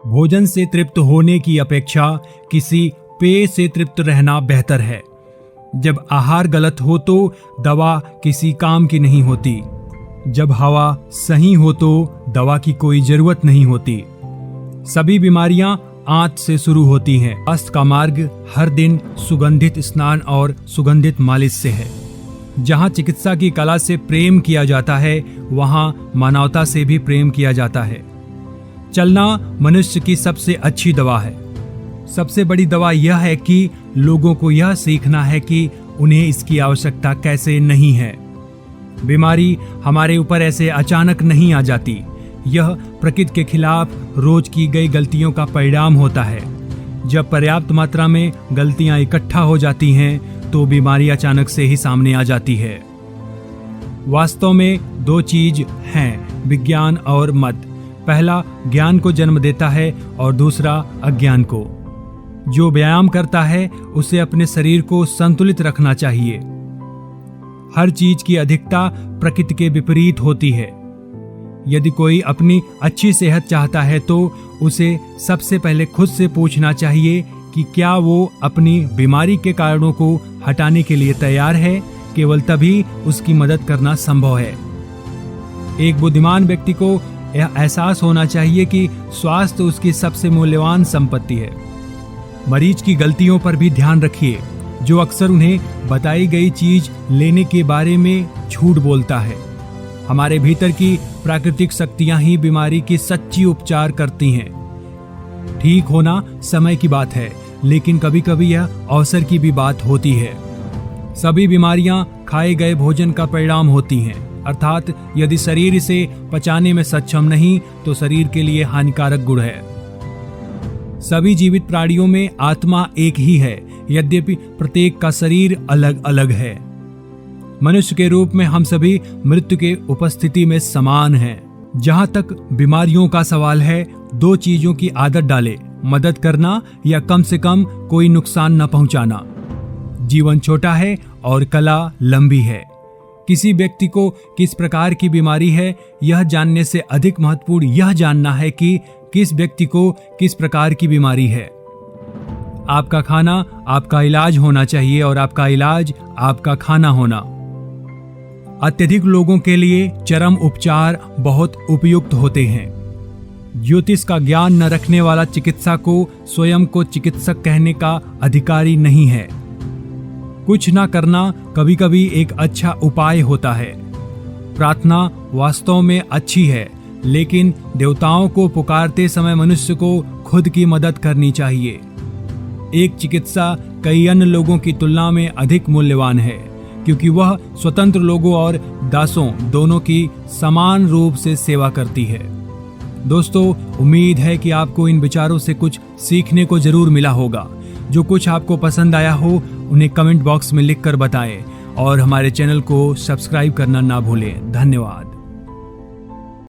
भोजन से तृप्त होने की अपेक्षा किसी पेय से तृप्त रहना बेहतर है। जब आहार गलत हो तो दवा किसी काम की नहीं होती। जब हवा सही हो तो दवा की कोई जरूरत नहीं होती। सभी बीमारियां आंत से शुरू होती हैं। स्वास्थ्य का मार्ग हर दिन सुगंधित स्नान और सुगंधित मालिश से है। जहां चिकित्सा की कला से प्रेम किया जाता है, वहां मानवता से भी प्रेम किया जाता है। चलना मनुष्य की सबसे अच्छी दवा है। सबसे बड़ी दवा यह है कि लोगों को यह सीखना है कि उन्हें इसकी आवश्यकता कैसे नहीं है। बीमारी हमारे ऊपर ऐसे अचानक नहीं आ जाती। यह प्रकृति के खिलाफ रोज की गई गलतियों का परिणाम होता है। जब पर्याप्त मात्रा में गलतियां इकट्ठा हो जाती हैं तो बीमारी अचानक से ही सामने आ जाती है। वास्तव में दो चीज हैं, विज्ञान और मत। पहला ज्ञान को जन्म देता है और दूसरा अज्ञान को। जो व्यायाम करता है उसे अपने शरीर को संतुलित रखना चाहिए। हर चीज की अधिकता प्रकृति के विपरीत होती है। यदि कोई अपनी अच्छी सेहत चाहता है तो उसे सबसे पहले खुद से पूछना चाहिए कि क्या वो अपनी बीमारी के कारणों को हटाने के लिए तैयार है। केवल तभी उसकी मदद करना संभव है। एक बुद्धिमान व्यक्ति को यह एहसास होना चाहिए कि स्वास्थ्य उसकी सबसे मूल्यवान संपत्ति है। मरीज की गलतियों पर भी ध्यान रखिए, जो अक्सर उन्हें बताई गई चीज लेने के बारे में झूठ बोलता है। हमारे भीतर की प्राकृतिक शक्तियां ही बीमारी की सच्ची उपचार करती हैं। ठीक होना समय की बात है, लेकिन कभी कभी यह अवसर की भी बात होती है। सभी बीमारियां खाए गए भोजन का परिणाम होती हैं, अर्थात यदि शरीर इसे पचाने में सक्षम नहीं तो शरीर के लिए हानिकारक गुण है। सभी जीवित प्राणियों में आत्मा एक ही है, यद्यपि प्रत्येक का शरीर अलग अलग है। मनुष्य के रूप में हम सभी मृत्यु के उपस्थिति में समान हैं। जहां तक बीमारियों का सवाल है, दो चीजों की आदत डालें, मदद करना या कम से कम कोई नुकसान न पहुंचाना। जीवन छोटा है और कला लंबी है। किसी व्यक्ति को किस प्रकार की बीमारी है, यह जानने से अधिक महत्वपूर्ण यह जानना है कि किस व्यक्ति को किस प्रकार की बीमारी है। आपका खाना आपका इलाज होना चाहिए और आपका इलाज आपका खाना होना। अत्यधिक लोगों के लिए चरम उपचार बहुत उपयुक्त होते हैं। ज्योतिष का ज्ञान न रखने वाला चिकित्सा को स्वयं को चिकित्सक कहने का अधिकारी नहीं है। कुछ ना करना कभी कभी एक अच्छा उपाय होता है। प्रार्थना वास्तव में अच्छी है, लेकिन देवताओं को पुकारते समय मनुष्य को खुद की मदद करनी चाहिए। एक चिकित्सा कई अन्य लोगों की तुलना में अधिक मूल्यवान है, क्योंकि वह स्वतंत्र लोगों और दासों दोनों की समान रूप से सेवा करती है। दोस्तों, उम्मीद है कि आपको इन विचारों से कुछ सीखने को जरूर मिला होगा। जो कुछ आपको पसंद आया हो उन्हें कमेंट बॉक्स में लिखकर बताएं और हमारे चैनल को सब्सक्राइब करना ना भूलें। धन्यवाद।